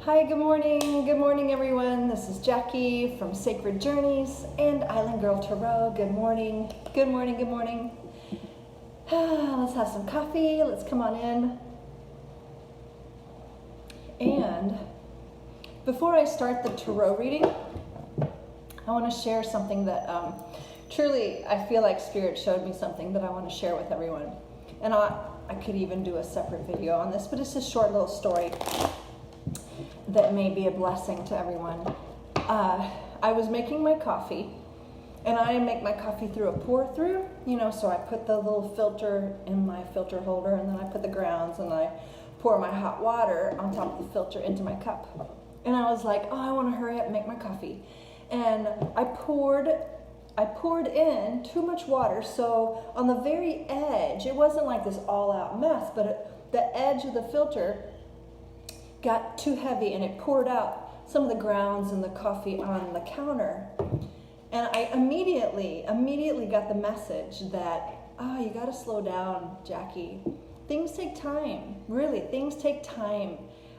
Hi, good morning. Good morning, everyone. This is Jackie from Sacred Journeys and Island Girl Tarot. Good morning. Good morning. Good morning. Let's have some coffee. Let's come on in. And before I start the tarot reading, I want to share something that truly I feel like Spirit showed me something that I want to share with everyone. And I could even do a separate video on this, but it's a short little story that may be a blessing to everyone. I was making my coffee, and I make my coffee through a pour through, so I put the little filter in my filter holder, and then I put the grounds, and I pour my hot water on top of the filter into my cup. And I was like, I want to hurry up and make my coffee. And I poured in too much water, so on the very edge, it wasn't like this all-out mess, but the edge of the filter got too heavy, and it poured out some of the grounds and the coffee on the counter. And I immediately got the message that, you got to slow down, Jackie. Things take time. Really, things take time.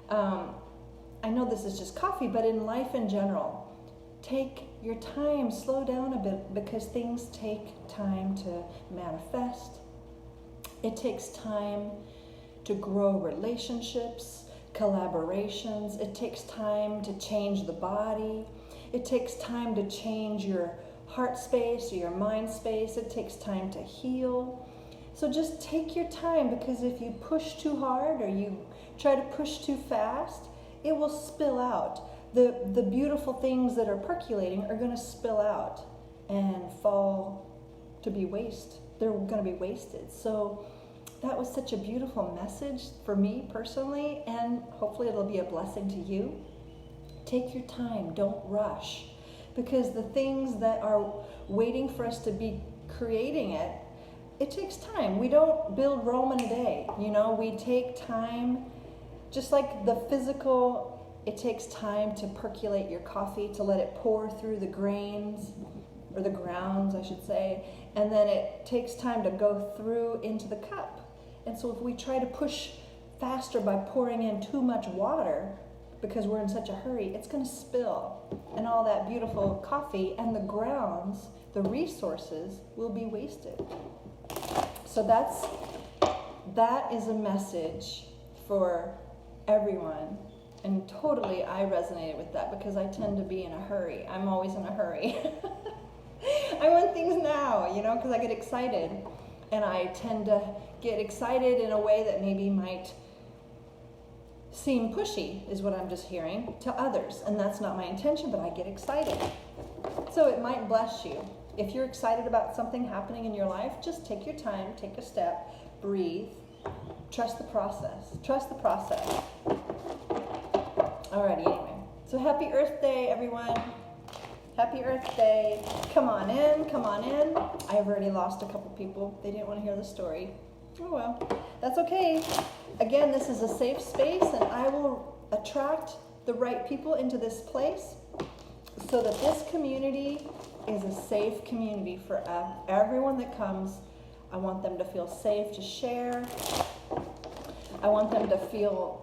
I know this is just coffee, but in life in general, take your time, slow down a bit, because things take time to manifest. It takes time to grow relationships, collaborations. It takes time to change the body. It takes time to change your heart space or your mind space. It takes time to heal. So just take your time, because if you push too hard or you try to push too fast, it will spill out. The beautiful things that are percolating are going to spill out and fall to be waste. They're going to be wasted. So that was such a beautiful message for me personally, and hopefully it'll be a blessing to you. Take your time, don't rush, because the things that are waiting for us to be creating it takes time. We don't build Rome in a day, we take time, just like the physical. It takes time to percolate your coffee, to let it pour through the grains, or the grounds, I should say, and then it takes time to go through into the cup. And so if we try to push faster by pouring in too much water, because we're in such a hurry, it's going to spill. And all that beautiful coffee and the grounds, the resources, will be wasted. So that is a message for everyone. And totally I resonated with that, because I tend to be in a hurry. I'm always in a hurry. I want things now, because I get excited. And I tend to get excited in a way that maybe might seem pushy, is what I'm just hearing, to others. And that's not my intention, but I get excited. So it might bless you. If you're excited about something happening in your life, just take your time, take a step, breathe, trust the process. Trust the process. Alrighty, anyway. So happy Earth Day, everyone. Happy Earth Day. Come on in, come on in. I've already lost a couple people. They didn't want to hear the story. Oh well, that's okay. Again, this is a safe space, and I will attract the right people into this place so that this community is a safe community for everyone that comes. I want them to feel safe to share. I want them to feel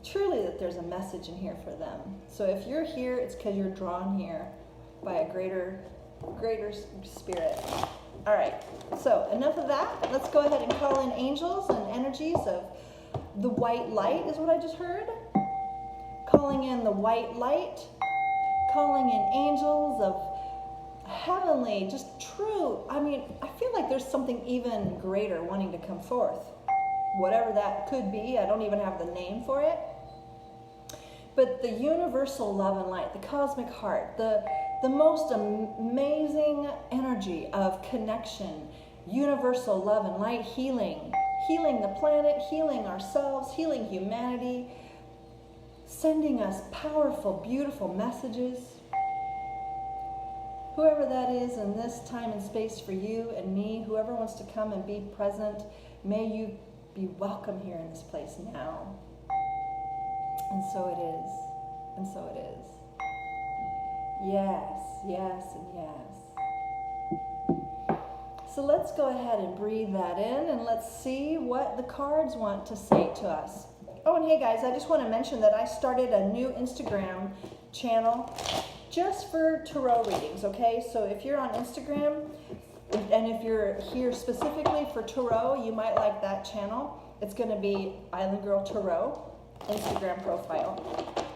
truly that there's a message in here for them. So if you're here, it's because you're drawn here by a greater spirit. All right, so enough of that. Let's go ahead and call in angels and energies of the white light, is what I just heard. Calling in the white light, calling in angels of heavenly, just true. I feel like there's something even greater wanting to come forth. Whatever that could be, I don't even have the name for it. But the universal love and light, the cosmic heart, the most amazing energy of connection, universal love and light, healing the planet, healing ourselves, healing humanity, sending us powerful, beautiful messages. Whoever that is in this time and space for you and me, whoever wants to come and be present, may you be welcome here in this place now. And so it is. And so it is. Yes, yes, and yes. So let's go ahead and breathe that in, and let's see what the cards want to say to us. Oh, and hey guys, I just want to mention that I started a new Instagram channel just for tarot readings, okay? So if you're on Instagram, and if you're here specifically for tarot, you might like that channel. It's going to be Island Girl Tarot Instagram profile.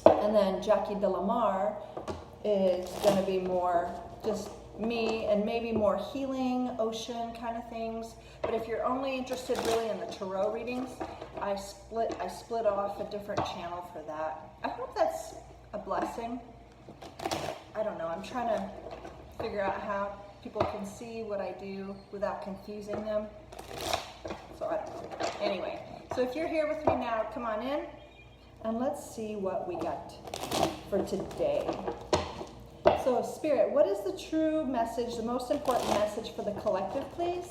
And then Jackie Delamar is going to be more just me and maybe more healing, ocean kind of things. But if you're only interested really in the tarot readings, I split off a different channel for that. I hope that's a blessing. I don't know. I'm trying to figure out how people can see what I do without confusing them. So I don't know. Anyway, so if you're here with me now, come on in and let's see what we got for today. So Spirit, what is the true message, the most important message for the collective, please?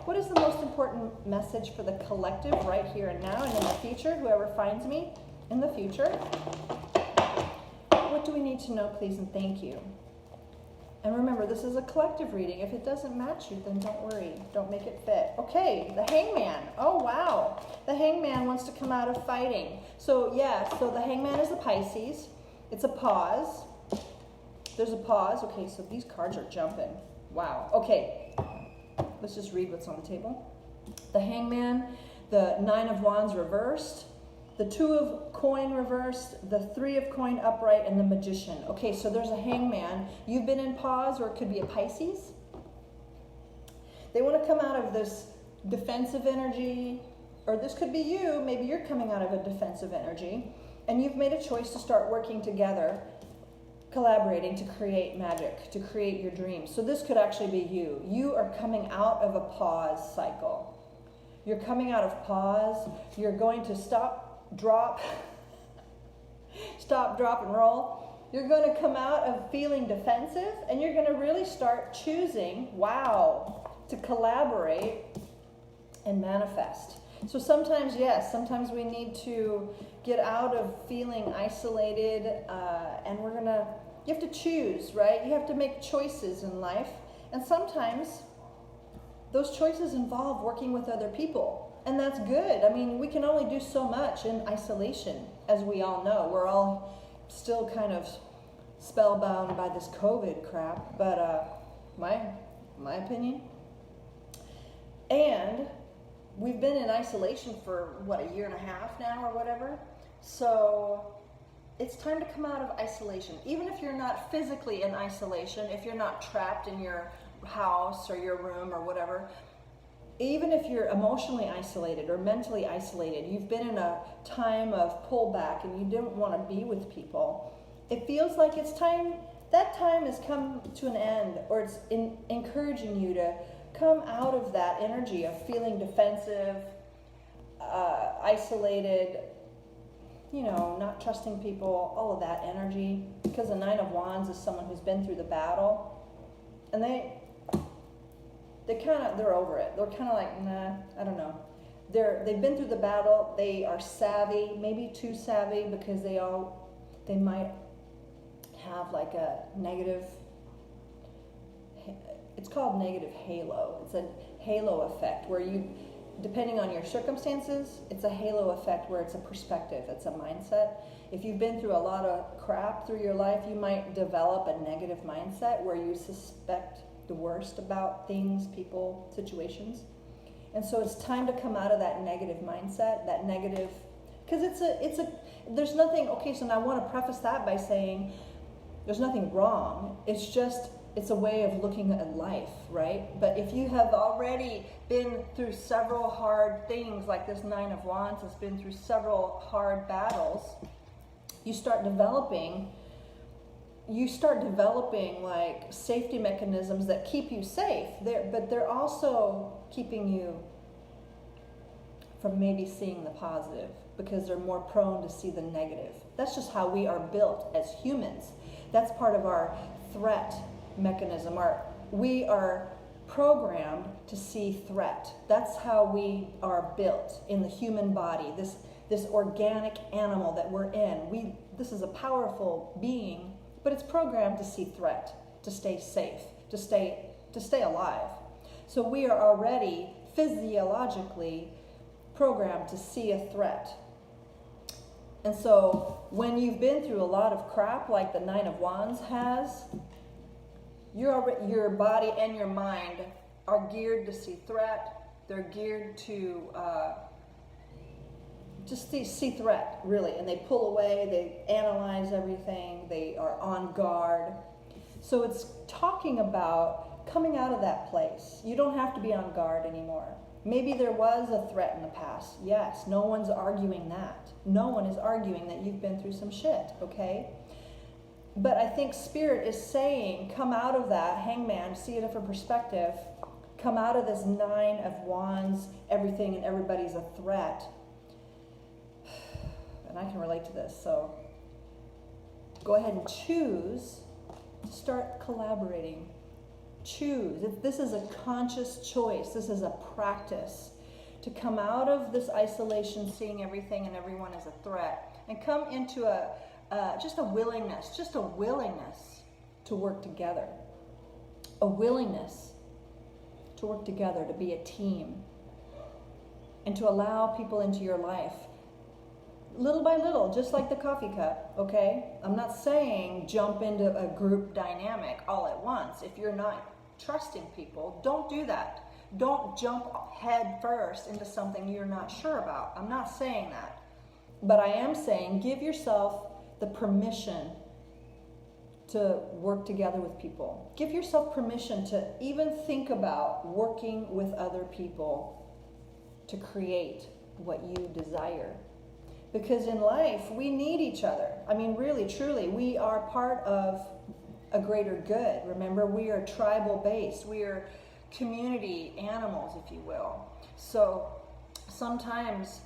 What is the most important message for the collective right here and now and in the future, whoever finds me in the future? What do we need to know, please, and thank you? And remember, this is a collective reading. If it doesn't match you, then don't worry. Don't make it fit. Okay, the Hangman. Oh, wow. The Hangman wants to come out of fighting. So, yeah, so the Hangman is a Pisces. It's a pause. There's a pause. Okay, so these cards are jumping. Wow. Okay, let's just read what's on the table. The Hangman, the Nine of Wands reversed, the Two of Coin reversed, the Three of Coin upright, and the Magician. Okay, so there's a Hangman. You've been in pause, or it could be a Pisces. They want to come out of this defensive energy, or this could be you. Maybe you're coming out of a defensive energy, and you've made a choice to start working together, collaborating to create magic, to create your dreams. So this could actually be you. You are coming out of a pause cycle. You're coming out of pause. You're going to stop, drop, and roll. You're going to come out of feeling defensive, and you're going to really start choosing, wow, to collaborate and manifest. So sometimes, yes, sometimes we need to get out of feeling isolated, and you have to choose, right? You have to make choices in life, and sometimes those choices involve working with other people. And that's good. I mean, we can only do so much in isolation, as we all know. We're all still kind of spellbound by this COVID crap, but my opinion. And we've been in isolation for, what, a year and a half now or whatever? So it's time to come out of isolation. Even if you're not physically in isolation, if you're not trapped in your house or your room or whatever, even if you're emotionally isolated or mentally isolated, you've been in a time of pullback and you don't want to be with people, it feels like it's time, that time has come to an end, or it's encouraging you to come out of that energy of feeling defensive, isolated, not trusting people, all of that energy. Because the Nine of Wands is someone who's been through the battle, and they're over it. They're kind of like, nah, I don't know. They've been through the battle. They are savvy, maybe too savvy, because they might have like a negative, it's called negative halo. It's a halo effect where you, depending on your circumstances, it's a halo effect where it's a perspective, it's a mindset. If you've been through a lot of crap through your life, you might develop a negative mindset where you suspect the worst about things, people, situations. And so it's time to come out of that negative mindset, that negative, because there's nothing, okay, so now I want to preface that by saying there's nothing wrong. It's a way of looking at life, right? But if you have already been through several hard things, like this Nine of Wands has been through several hard battles, you start developing like safety mechanisms that keep you safe, but they're also keeping you from maybe seeing the positive, because they're more prone to see the negative. That's just how we are built as humans. That's part of our threat mechanism. We are programmed to see threat. That's how we are built in the human body, this organic animal that we're in. This is a powerful being, but it's programmed to see threat, to stay safe, to stay alive. So we are already physiologically programmed to see a threat. And so when you've been through a lot of crap like the Nine of Wands has, your body and your mind are geared to see threat. They're geared to just see threat, really. And they pull away, they analyze everything, they are on guard. So it's talking about coming out of that place. You don't have to be on guard anymore. Maybe there was a threat in the past. Yes, no one's arguing that. No one is arguing that you've been through some shit, okay? But I think Spirit is saying, come out of that, Hangman, see a different perspective. Come out of this Nine of Wands, everything and everybody's a threat. And I can relate to this, so go ahead and choose to start collaborating. Choose. This is a conscious choice. This is a practice to come out of this isolation, seeing everything and everyone as a threat, and come into just a willingness to work together. A willingness to work together, to be a team, and to allow people into your life little by little, just like the coffee cup, okay? I'm not saying jump into a group dynamic all at once. If you're not trusting people, don't do that. Don't jump head first into something you're not sure about. I'm not saying that. But I am saying give yourself the permission to work together with people. Give yourself permission to even think about working with other people to create what you desire. Because in life, we need each other. I mean, really, truly, we are part of a greater good. Remember, we are tribal based. We are community animals, if you will. So sometimes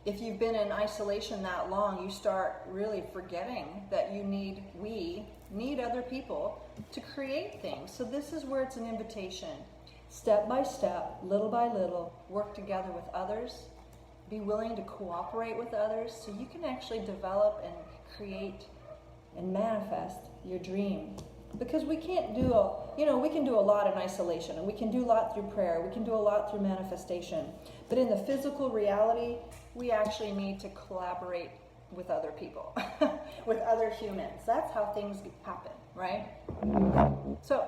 if you've been in isolation that long, you start really forgetting that we need other people to create things. So this is where it's an invitation. Step by step, little by little, work together with others. Be willing to cooperate with others so you can actually develop and create and manifest your dream. Because we can't do we can do a lot in isolation, and we can do a lot through prayer, we can do a lot through manifestation. But in the physical reality, we actually need to collaborate with other people, with other humans. That's how things happen, right? So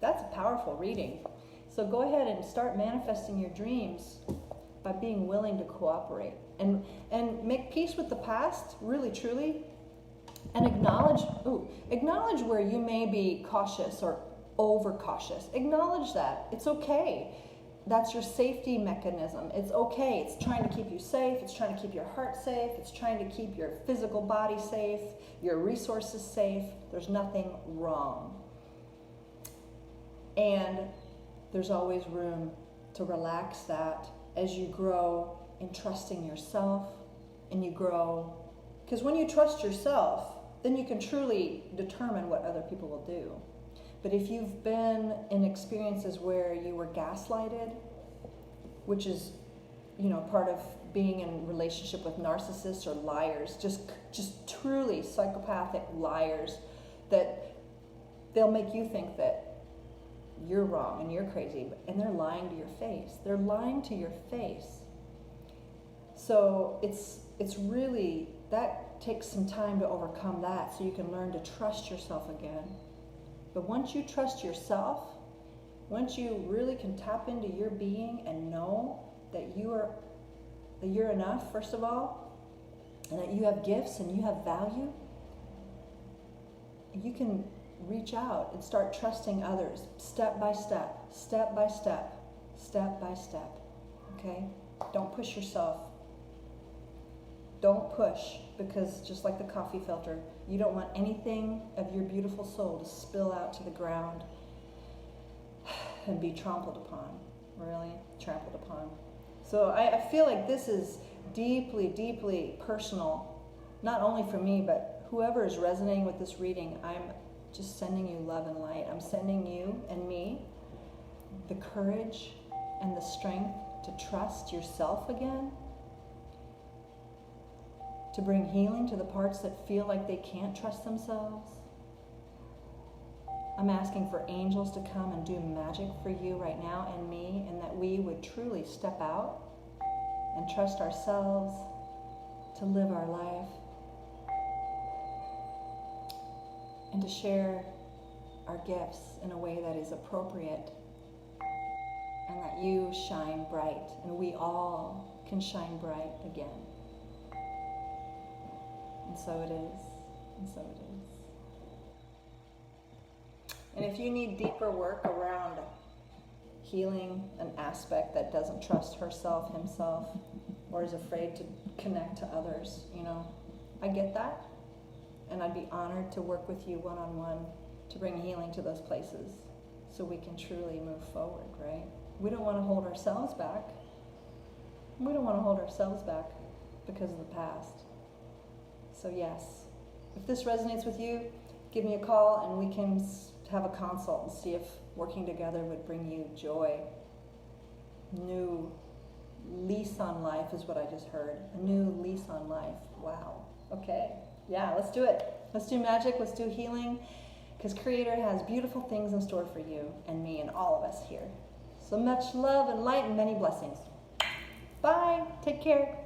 that's a powerful reading. So go ahead and start manifesting your dreams by being willing to cooperate and make peace with the past, really, truly, and acknowledge where you may be cautious or overcautious. Acknowledge that. It's okay. That's your safety mechanism. It's okay. It's trying to keep you safe. It's trying to keep your heart safe. It's trying to keep your physical body safe, your resources safe. There's nothing wrong. And there's always room to relax that as you grow in trusting yourself, and you grow, because when you trust yourself, then you can truly determine what other people will do. But if you've been in experiences where you were gaslighted, which is, part of being in relationship with narcissists or liars, just truly psychopathic liars, that they'll make you think that you're wrong and you're crazy, and they're lying to your face. They're lying to your face. So it's really, that takes some time to overcome that so you can learn to trust yourself again. But once you trust yourself, once you really can tap into your being and know that you're enough, first of all, and that you have gifts and you have value, you can reach out and start trusting others step by step, step by step, step by step. Okay? Don't push yourself. Don't push, because just like the coffee filter, you don't want anything of your beautiful soul to spill out to the ground and be trampled upon. Really trampled upon. So I feel like this is deeply, deeply personal, not only for me, but whoever is resonating with this reading. I'm just sending you love and light. I'm sending you and me the courage and the strength to trust yourself again, to bring healing to the parts that feel like they can't trust themselves. I'm asking for angels to come and do magic for you right now and me, and that we would truly step out and trust ourselves to live our life and to share our gifts in a way that is appropriate, and that you shine bright and we all can shine bright again. And so it is, and so it is. And if you need deeper work around healing an aspect that doesn't trust herself, himself, or is afraid to connect to others, I get that. And I'd be honored to work with you one-on-one to bring healing to those places so we can truly move forward, right? We don't want to hold ourselves back. We don't want to hold ourselves back because of the past. So yes, if this resonates with you, give me a call and we can have a consult and see if working together would bring you joy. New lease on life is what I just heard. A new lease on life. Wow. Okay. Yeah, let's do it. Let's do magic. Let's do healing. Because Creator has beautiful things in store for you and me and all of us here. So much love and light and many blessings. Bye. Take care.